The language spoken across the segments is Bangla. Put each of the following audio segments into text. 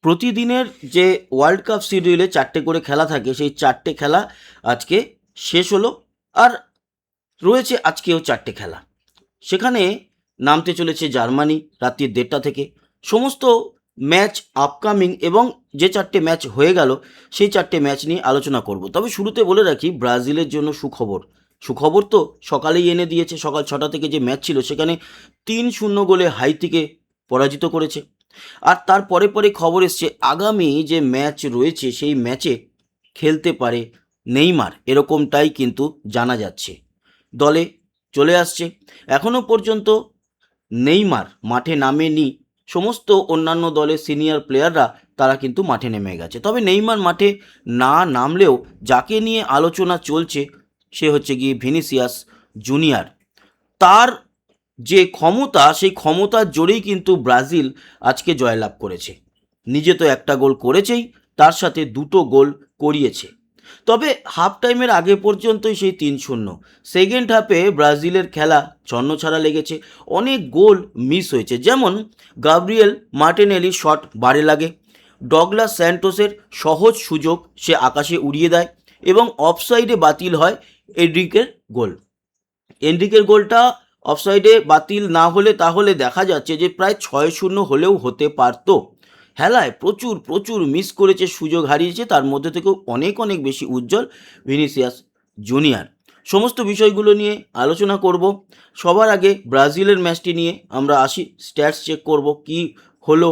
প্রতিদিনের যে ওয়ার্ল্ড কাপ শিডিউলে 4টে করে খেলা থাকে, সেই 4টে খেলা আজকে শেষ হলো। আর রয়েছে আজকেও 4টে খেলা। সেখানে নামতে চলেছে জার্মানি রাত্রি 1:30 থেকে। সমস্ত ম্যাচ আপকামিং এবং যে 4টে ম্যাচ হয়ে গেল সেই 4টে ম্যাচ নিয়ে আলোচনা করব। তবে শুরুতে বলে রাখি, ব্রাজিলের জন্য সুখবর। সুখবর তো সকালেই এনে দিয়েছে। সকাল 6টা থেকে যে ম্যাচ ছিল সেখানে 3-0 গোলে হাইতিকে পরাজিত করেছে। আর তার পরে পরে খবর এসছে আগামী যে ম্যাচ রয়েছে সেই ম্যাচে খেলতে পারে নেইমার, এরকমটাই কিন্তু জানা যাচ্ছে। দলে চলে আসছে। এখনও পর্যন্ত নেইমার মাঠে নামেনি। সমস্ত অন্যান্য দলের সিনিয়র প্লেয়াররা তারা কিন্তু মাঠে নেমে গেছে। তবে নেইমার মাঠে না নামলেও যাকে নিয়ে আলোচনা চলছে সে হচ্ছে গিয়ে ভিনিসিয়াস জুনিয়র। তার যে ক্ষমতা, সেই ক্ষমতার জোরেই কিন্তু ব্রাজিল আজকে জয়লাভ করেছে। নিজে তো একটা গোল করেছেই, তার সাথে 2টো গোল করিয়েছে। তবে হাফ টাইমের আগে পর্যন্তই সেই 3-0। সেকেন্ড হাফে ব্রাজিলের খেলা ছন্নছাড়া লেগেছে। অনেক গোল মিস হয়েছে, যেমন গাব্রিয়েল মার্টিনেলির শট বারে লাগে, ডগলাস স্যান্টোসের সহজ সুযোগ সে আকাশে উড়িয়ে দেয় এবং অফসাইডে বাতিল হয় এনরিকের গোল। এনরিকের গোলটা অফসাইডে বাতিল না হলে তাহলে দেখা যাচ্ছে যে প্রায় 6-0 হলেও হতে পারতো। হেলায় প্রচুর প্রচুর মিস করেছে, সুযোগ হারিয়েছে। তার মধ্যে থেকেও অনেক অনেক বেশি উজ্জ্বল ভিনিসিয়াস জুনিয়র। সমস্ত বিষয়গুলো নিয়ে আলোচনা করব। সবার আগে ব্রাজিলের ম্যাচটি নিয়ে আমরা আসি, স্ট্যাটস চেক করব কি হলো,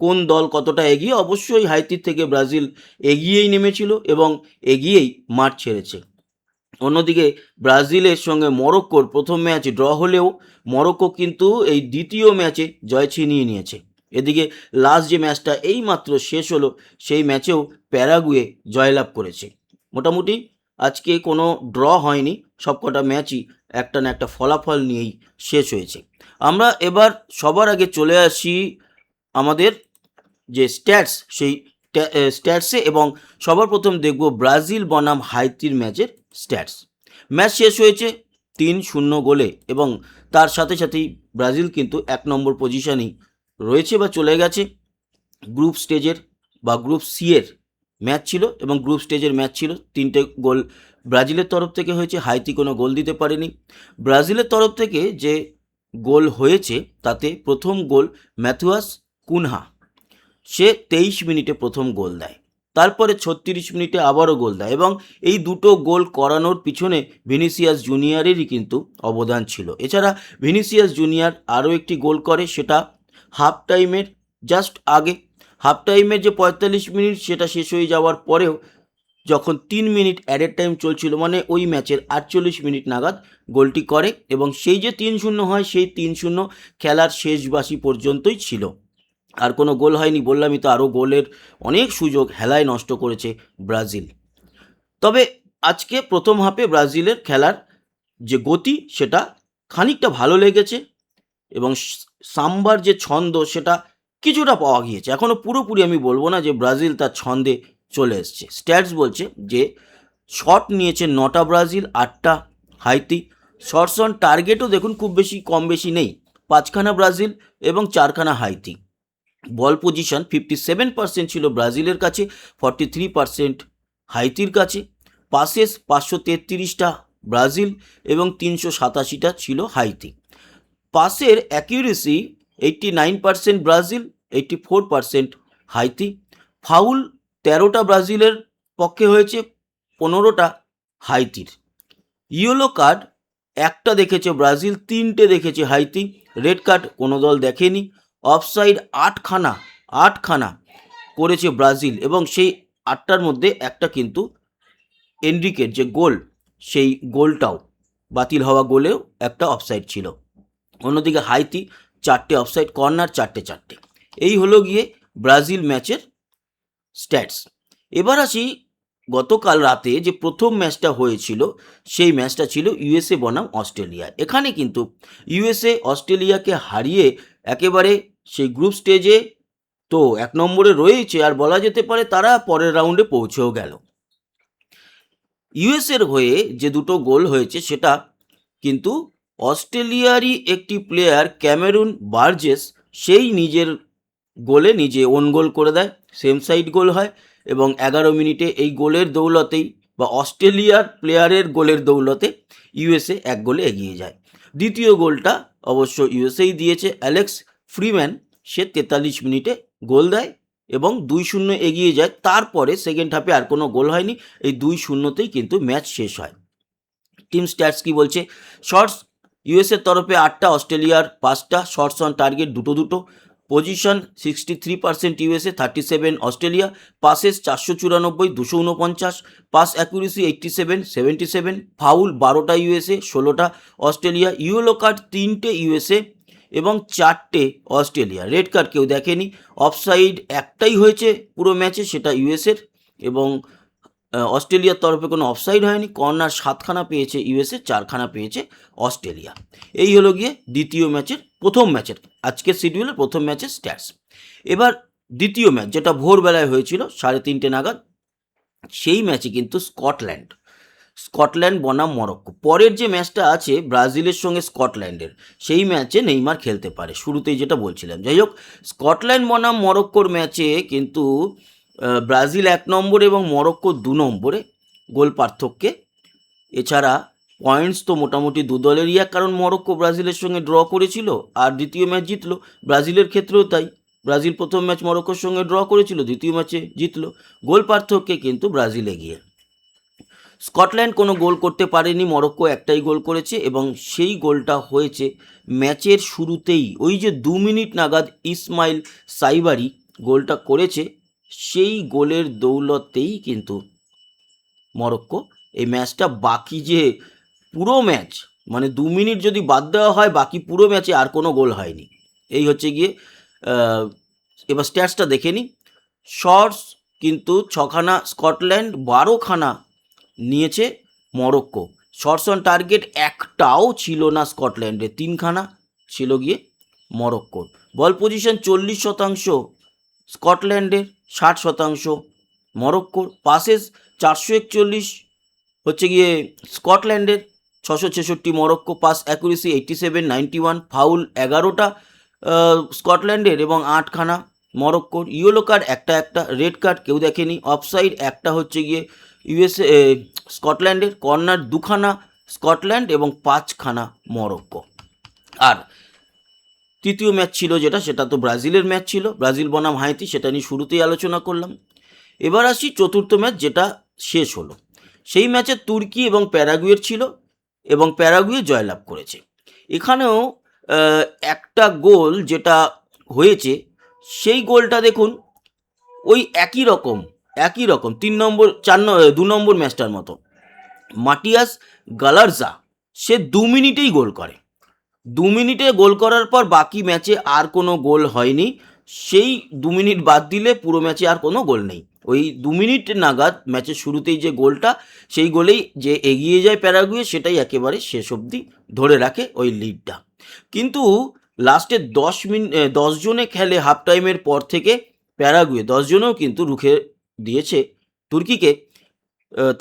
কোন দল কতটা এগিয়ে। অবশ্যই হাইতির থেকে ব্রাজিল এগিয়েই নেমেছিল এবং এগিয়েই মাঠ ছেড়েছে। অন্যদিকে ব্রাজিলের সঙ্গে মরক্কোর প্রথম ম্যাচ ড্র হলেও মরক্কো কিন্তু এই দ্বিতীয় ম্যাচে জয় ছিনিয়ে নিয়েছে। এদিকে লাস্ট যে ম্যাচটা এইমাত্র শেষ হলো সেই ম্যাচেও প্যারাগুয়ে জয়লাভ করেছে। মোটামুটি আজকে কোনো ড্র হয়নি, সবকটা ম্যাচই একটা না একটা ফলাফল নিয়েই শেষ হয়েছে। আমরা এবার সবার আগে চলে আসি আমাদের যে স্ট্যাটস, সেই স্ট্যাটসে, এবং সবার প্রথম দেখব ব্রাজিল বনাম হাইতির ম্যাচের স্ট্যাটস। ম্যাচ শেষ হয়েছে 3-0 গোলে এবং তার সাথে সাথেই ব্রাজিল কিন্তু 1 নম্বর পজিশনেই রয়েছে বা চলে গেছে। গ্রুপ স্টেজের বা গ্রুপ সি এর ম্যাচ ছিল এবং গ্রুপ স্টেজের ম্যাচ ছিল। 3টে গোল ব্রাজিলের তরফ থেকে হয়েছে, হাইতি কোনো গোল দিতে পারেনি। ব্রাজিলের তরফ থেকে যে গোল হয়েছে তাতে প্রথম গোল ম্যাথুয়াস কুনহা, সে 23 মিনিটে প্রথম গোল দেয়। তারপরে 36 মিনিটে আবারও গোল দেয় এবং এই 2টো গোল করানোর পিছনে ভিনিসিয়াস জুনিয়রেরই কিন্তু অবদান ছিল। এছাড়া ভিনিসিয়াস জুনিয়র আরও একটি গোল করে, সেটা হাফ টাইমের জাস্ট আগে। হাফ টাইমের যে 45 মিনিট সেটা শেষ হয়ে যাওয়ার পরেও যখন 3 মিনিট অ্যাডেড টাইম চলছিল, মানে ওই ম্যাচের 48 মিনিট নাগাদ গোলটি করে এবং সেই যে 3-0 হয় সেই 3-0 খেলার শেষ বাসি পর্যন্তই ছিল। আর কোনো গোল হয়নি, বললামই তো, আরও গোলের অনেক সুযোগ হেলায় নষ্ট করেছে ব্রাজিল। তবে আজকে প্রথম হাফে ব্রাজিলের খেলার যে গতি সেটা খানিকটা ভালো লেগেছে এবং সাম্বার যে ছন্দ সেটা কিছুটা পাওয়া গিয়েছে। এখনও পুরোপুরি আমি বলবো না যে ব্রাজিল তার ছন্দে চলে এসছে। স্ট্যাটস বলছে যে শট নিয়েছে 9টা ব্রাজিল, 8টা হাইতি। শটস অন টার্গেটও দেখুন খুব বেশি কম বেশি নেই, 5খানা ব্রাজিল এবং 4খানা হাইতি। বল পজিশন 57% ছিল ব্রাজিলের কাছে, 43% হাইতির কাছে। পাসেস 533টা ব্রাজিল এবং 387টা ছিল হাইতি। পাসের অ্যাকিউরেসি 89% ব্রাজিল, 84% হাইতি। ফাউল 13টা ব্রাজিলের পক্ষে হয়েছে, 15টা হাইতির। ইয়েলো কার্ড 1টা দেখেছে ব্রাজিল, 3টে দেখেছে হাইতি। রেড কার্ড কোনো দল দেখেনি। অফসাইড 8খানা করেছে ব্রাজিল এবং সেই 8টার মধ্যে একটা কিন্তু এনরিকের যে গোল, সেই গোলটাও বাতিল হওয়া গোলেও একটা অফসাইড ছিল। অন্যদিকে হাইতি 4টে অফসাইড, কর্নার 4টে। এই হলো গিয়ে ব্রাজিল ম্যাচের স্ট্যাটস। এবার আসি গতকাল রাতে যে প্রথম ম্যাচটা হয়েছিল, সেই ম্যাচটা ছিল ইউএসএ বনাম অস্ট্রেলিয়া। এখানে কিন্তু ইউএসএ অস্ট্রেলিয়াকে হারিয়ে একেবারে সেই গ্রুপ স্টেজে তো 1 নম্বরে রয়েছে, আর বলা যেতে পারে তারা পরের রাউন্ডে পৌঁছেও গেল। ইউএসএর হয়ে যে 2টো গোল হয়েছে সেটা কিন্তু অস্ট্রেলিয়ারই একটি প্লেয়ার ক্যামেরুন বার্জেস সেই নিজের গোলে নিজে ওন গোল করে দেয়, সেম সাইড গোল হয় এবং 11 মিনিটে এই গোলের দৌলতেই বা অস্ট্রেলিয়ার প্লেয়ারের গোলের দৌলতে ইউএসএ 1 গোলে এগিয়ে যায়। দ্বিতীয় গোলটা অবশ্য ইউএসএই দিয়েছে, অ্যালেক্স ফ্রিম্যান, সে 43 মিনিটে গোল দেয় এবং 2-0 এগিয়ে যায়। তারপরে সেকেন্ড হাফে আর কোনো গোল হয়নি, এই 2-0তেই কিন্তু ম্যাচ শেষ হয়। টিম স্ট্যাটস কি বলছে? শটস ইউএসের তরফে 8টা, অস্ট্রেলিয়ার 5টা, শটস অন টার্গেট দুটো। Position 63% USA, 37 Australia. Passes 494, 249। Pass accuracy 87, 77। Foul 12টা ইউএসএ, 16টা অস্ট্রেলিয়া। ইয়েলো কার্ড 3টে ইউএসএ এবং 4টে অস্ট্রেলিয়া। রেড কার্ড কেউ দেখেনি। অফসাইড একটাই হয়েছে পুরো ম্যাচে, সেটা ইউএসএর, এবং অস্ট্রেলিয়ার তরফে কোনো অফসাইড হয়নি। কর্নার 7খানা পেয়েছে ইউএসএ, 4খানা পেয়েছে অস্ট্রেলিয়া। এই হলো গিয়ে দ্বিতীয় ম্যাচের প্রথম ম্যাচের আজকের শিডিউলের প্রথম ম্যাচের স্ট্যাটস। এবার দ্বিতীয় ম্যাচ, যেটা ভোরবেলায় হয়েছিল 3:30 নাগাদ, সেই ম্যাচে কিন্তু স্কটল্যান্ড বনাম মরক্কো। পরের যে ম্যাচটা আছে ব্রাজিলের সঙ্গে স্কটল্যান্ডের, সেই ম্যাচে নেইমার খেলতে পারে, শুরুতেই যেটা বলছিলাম। যাই হোক, স্কটল্যান্ড বনাম মরক্কোর ম্যাচে কিন্তু ব্রাজিল 1 নম্বরে এবং মরক্কো 2 নম্বরে গোল পার্থক্যে। এছাড়া পয়েন্টস তো মোটামুটি দু দলেরই এক, কারণ মরক্কো ব্রাজিলের সঙ্গে ড্র করেছিল আর দ্বিতীয় ম্যাচ জিতলো। ব্রাজিলের ক্ষেত্রেও তাই, ব্রাজিল প্রথম ম্যাচ মরক্কোর সঙ্গে ড্র করেছিল, দ্বিতীয় ম্যাচে জিতলো। গোল পার্থক্যে কিন্তু ব্রাজিল এগিয়ে। স্কটল্যান্ড কোনো গোল করতে পারেনি, মরক্কো একটাই গোল করেছে এবং সেই গোলটা হয়েছে ম্যাচের শুরুতেই। ওই যে 2 মিনিট নাগাদ ইসমাইল সাইবারি গোলটা করেছে, সেই গোলের দৌলতেই কিন্তু মরক্কো এই ম্যাচটা, বাকি যে পুরো ম্যাচ, মানে 2 মিনিট যদি বাদ দেওয়া হয়, বাকি পুরো ম্যাচে আর কোনো গোল হয়নি। এই হচ্ছে গিয়ে। এবার স্ট্যাটসটা দেখে নিই। শটস কিন্তু 6খানা স্কটল্যান্ড, 12খানা নিয়েছে মরক্কো। শটস অন টার্গেট একটাও ছিল না স্কটল্যান্ডে, 3খানা ছিল গিয়ে মরক্কোর। বল পজিশন 40% স্কটল্যান্ডের, 60% মরক্কোর। পাসেস 441 হচ্ছে গিয়ে স্কটল্যান্ডের, 666 মরক্কো। Pass accuracy 87, 91। ফাউল 11টা স্কটল্যান্ডের এবং 8খানা মরক্কোর। ইয়েলো কার্ড একটা। রেড কার্ড কেউ দেখেনি। অফসাইড একটা হচ্ছে গিয়ে ইউএসএ স্কটল্যান্ডের। কর্নার 2খানা স্কটল্যান্ড এবং 5খানা মরক্কো। আর তৃতীয় ম্যাচ ছিল যেটা, সেটা তো ব্রাজিলের ম্যাচ ছিল, ব্রাজিল বনাম হাইতি, সেটা নিয়ে শুরুতেই আলোচনা করলাম। এবার আসি চতুর্থ ম্যাচ, যেটা শেষ হলো। সেই ম্যাচে তুর্কি এবং প্যারাগুয়ের ছিল এবং প্যারাগুয়ে জয়লাভ করেছে। এখানেও একটা গোল যেটা হয়েছে, সেই গোলটা দেখুন ওই একই রকম 3 নম্বর 2 নম্বর ম্যাচটার মতো। মাটিয়াস গালারজা সে 2 মিনিটেই গোল করে। 2 মিনিটে গোল করার পর বাকি ম্যাচে আর কোনো গোল হয়নি। সেই 2 মিনিট বাদ দিলে পুরো ম্যাচে আর কোনো গোল নেই। ওই 2 মিনিট নাগাদ ম্যাচের শুরুতেই যে গোলটা, সেই গোলেই যে এগিয়ে যায় প্যারাগুয়ে, সেটাই একেবারে শেষ অবধি ধরে রাখে ওই লিডটা। কিন্তু লাস্টে 10 জনে খেলে হাফ টাইমের পর থেকে প্যারাগুয়ে 10 জনেও কিন্তু রুখে দিয়েছে তুর্কিকে।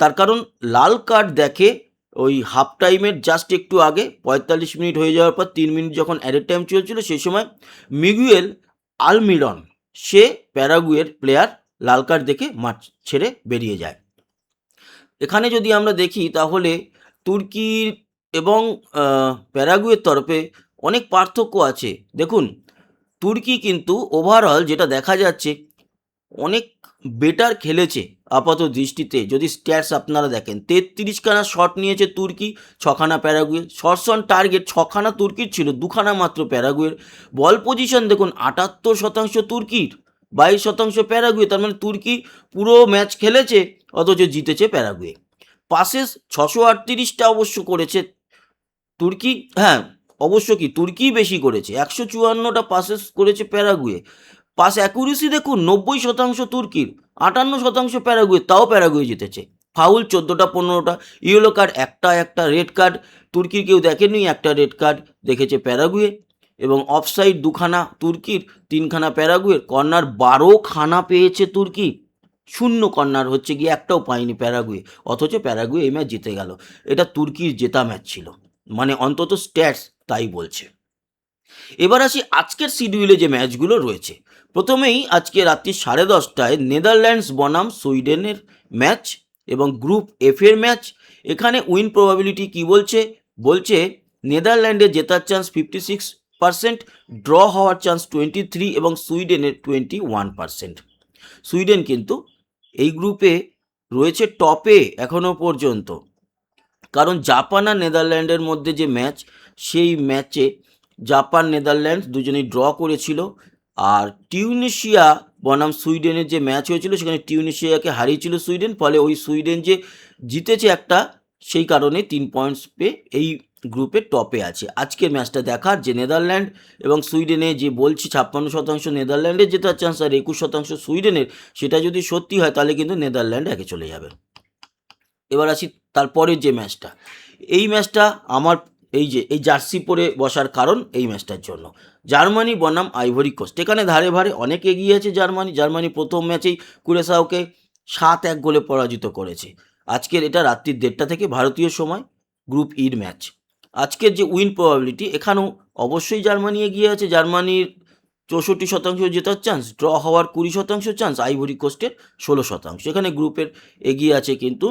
তার কারণ লাল কার্ড দেখে ওই হাফ টাইমের জাস্ট একটু আগে, 45 মিনিট হয়ে যাওয়ার পর 3 মিনিট যখন অ্যাডেড টাইম চলছিল, সেই সময় মিগুয়েল আলমিরন, সে প্যারাগুয়ের প্লেয়ার, লাল কার্ড দেখে মাঠ ছেড়ে বেরিয়ে যায়। এখানে যদি আমরা দেখি তাহলে তুর্কির এবং প্যারাগুয়ের তরফে অনেক পার্থক্য আছে। দেখুন, তুর্কি কিন্তু ওভারঅল যেটা দেখা যাচ্ছে অনেক বেটার খেলেছে আপাত দৃষ্টিতে। যদি স্ট্যাটস আপনারা দেখেন, 33খানা শট নিয়েছে তুর্কি, 6খানা প্যারাগুয়ে। শটস অন টার্গেট 6খানা তুর্কির ছিল, 2খানা মাত্র প্যারাগুয়ের। বল পজিশন দেখুন, 78% তুর্কির, 22% প্যারাগুয়ে। তার মানে তুর্কি পুরো ম্যাচ খেলেছে, অথচ জিতেছে প্যারাগুয়ে। পাসেস 638টা অবশ্য করেছে তুর্কি, হ্যাঁ অবশ্য কি তুর্কিই বেশি করেছে, 154টা পাসেস করেছে প্যারাগুয়ে। পাস অ্যাকুরেসি দেখুন, 90% তুর্কির, 58% প্যারাগুয়ে, তাও প্যারাগুয়ে জিতেছে। ফাউল 14টা 15টা। ইয়েলো কার্ড একটা। রেড কার্ড তুর্কির কেউ দেখেনি, একটা রেড কার্ড দেখেছে প্যারাগুয়ে। এবং অফসাইড 2খানা তুর্কির, 3খানা প্যারাগুয়ের। কর্নার 12খানা পেয়েছে তুর্কি, 0 কর্নার হচ্ছে গিয়ে একটাও পায়নি প্যারাগুয়ে, অথচ প্যারাগুয়ে এই ম্যাচ জিতে গেল। এটা তুর্কির জেতা ম্যাচ ছিল, মানে অন্তত স্ট্যাটস তাই বলছে। এবার আসি আজকের শিডিউলে যে ম্যাচগুলো রয়েছে। প্রথমেই আজকে রাত্রি 10:30টায় নেদারল্যান্ডস বনাম সুইডেনের ম্যাচ এবং গ্রুপ এফ এর ম্যাচ। এখানে উইন প্রবাবিলিটি কি বলছে? বলছে নেদারল্যান্ডের জেতার চান্স 56%, ড্র হওয়ার চান্স 23 এবং সুইডেনের 21%। সুইডেন কিন্তু এই গ্রুপে রয়েছে টপে এখনও পর্যন্ত, কারণ জাপান আর নেদারল্যান্ডের মধ্যে যে ম্যাচ, সেই ম্যাচে জাপান নেদারল্যান্ডস দুজনেই ড্র করেছিল। আর টিউনিশিয়া বনাম সুইডেনের যে ম্যাচ হয়েছিল সেখানে টিউনিশিয়াকে হারিয়েছিল সুইডেন, ফলে ওই সুইডেন যে জিতেছে একটা, সেই কারণে 3 পয়েন্টস পেয়ে এই গ্রুপে টপে আছে। আজকের ম্যাচটা দেখার, যে নেদারল্যান্ড এবং সুইডেনে যে বলছি 56% নেদারল্যান্ডের জেতার চান্স আর 21% সুইডেনের, সেটা যদি সত্যি হয় তাহলে কিন্তু নেদারল্যান্ড আগে চলে যাবে। এবার আসি তারপরের যে ম্যাচটা। এই ম্যাচটা আমার এই জার্সি পরে বসার কারণ এই ম্যাচটার জন্য, জার্মানি বনাম আইভরি কোস্ট। এখানে ধারে ভারে অনেক এগিয়ে আছে জার্মানি প্রথম ম্যাচেই কুরেসাওকে 7-1 গোলে পরাজিত করেছে। আজকের এটা রাত্রি 1:30 থেকে ভারতীয় সময় গ্রুপ ইর ম্যাচ। আজকের যে উইন প্রবাবিলিটি, এখানেও অবশ্যই জার্মানি এগিয়ে আছে। জার্মানির 64% জেতার চান্স, ড্র হওয়ার 20% চান্স, আইভরি কোস্টের 16%। এখানে গ্রুপের এগিয়ে আছে, কিন্তু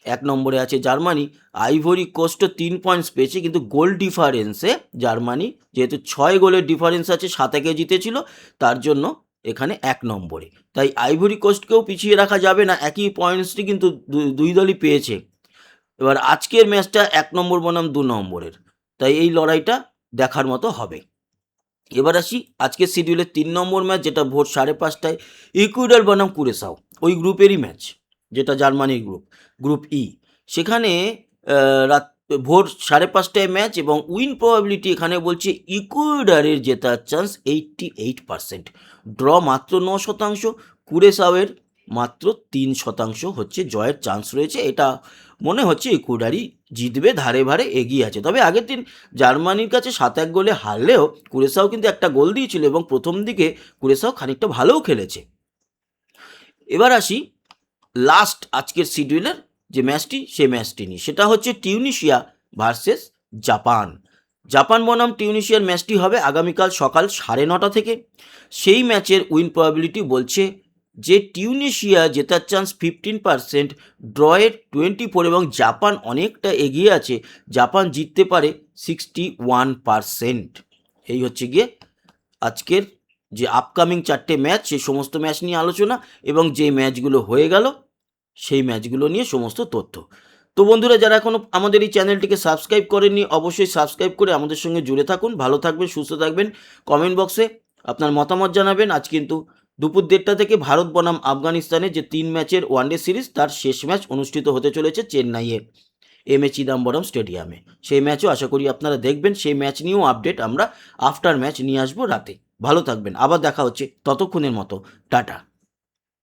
1 নম্বরে আছে জার্মানি। আইভরি কোস্টও 3 পয়েন্টস পেয়েছে, কিন্তু গোল ডিফারেন্সে জার্মানি যেহেতু 6 গোলের ডিফারেন্স আছে, 7-1 জিতেছিল, তার জন্য এখানে 1 নম্বরে। তাই আইভরি কোস্টকেও পিছিয়ে রাখা যাবে না, একই পয়েন্টসটি কিন্তু দুই দলই পেয়েছে। এবার আজকের ম্যাচটা 1 নম্বর বনাম 2 নম্বরের, তাই এই লড়াইটা দেখার মতো হবে। এবার আসি আজকের শিডিউলের 3 নম্বর ম্যাচ, যেটা ভোর 5:30টায় ইকুয়েডর বনাম কুরেসাও, ওই গ্রুপেরই ম্যাচ, যেটা জার্মানির গ্রুপ ই। সেখানে রাত ভোর 5:30টায় ম্যাচ এবং উইন প্রবাবিলিটি এখানে বলছে ইকুয়েডরের জেতার চান্স 88%, ড্র মাত্র 9%, কুরেসাওয়ের মাত্র 3% হচ্ছে জয়ের চান্স রয়েছে। এটা মনে হচ্ছে ইকুয়েডরই জিতবে, ধারে ভারে এগিয়ে আছে। তবে আগের দিন জার্মানির কাছে 7-1 গোলে হারলেও কুরেসাও কিন্তু একটা গোল দিয়েছিল এবং প্রথম দিকে কুরেসাও খানিকটা ভালোও খেলেছে। এবার আসি লাস্ট আজকের শিডিউলের যে ম্যাচটি, সেই ম্যাচটি নিয়ে, সেটা হচ্ছে টিউনিশিয়া ভার্সেস জাপান বনাম টিউনিশিয়ার ম্যাচটি হবে আগামীকাল সকাল 9:30 থেকে। সেই ম্যাচের উইন প্রবাবিলিটি বলছে যে টিউনিশিয়া জেতার চান্স 15%, ড্রয়ের 24 এবং জাপান অনেকটা এগিয়ে আছে, জাপান জিততে পারে 61%। এই হচ্ছে গিয়ে আজকের যে আপকামিং 4টে ম্যাচ, সেই সমস্ত ম্যাচ নিয়ে আলোচনা এবং যে ম্যাচগুলো হয়ে গেল সেই ম্যাচগুলো নিয়ে সমস্ত তথ্য। তো বন্ধুরা, যারা এখনও আমাদের এই চ্যানেলটিকে সাবস্ক্রাইব করেননি, অবশ্যই সাবস্ক্রাইব করে আমাদের সঙ্গে জুড়ে থাকুন। ভালো থাকবেন, সুস্থ থাকবেন। কমেন্ট বক্সে আপনার মতামত জানাবেন। আজ কিন্তু দুপুর 1:30 থেকে ভারত বনাম আফগানিস্তানের যে 3 ম্যাচের ওয়ানডে সিরিজ, তার শেষ ম্যাচ অনুষ্ঠিত হতে চলেছে চেন্নাইয়ের এম এ চিদাম্বরম স্টেডিয়ামে। সেই ম্যাচও আশা করি আপনারা দেখবেন। সেই ম্যাচ নিয়েও আপডেট আমরা আফটার ম্যাচ নিয়ে আসবো রাতে। ভালো থাকবেন, আবার দেখা হচ্ছে, ততক্ষণের মতো টাটা।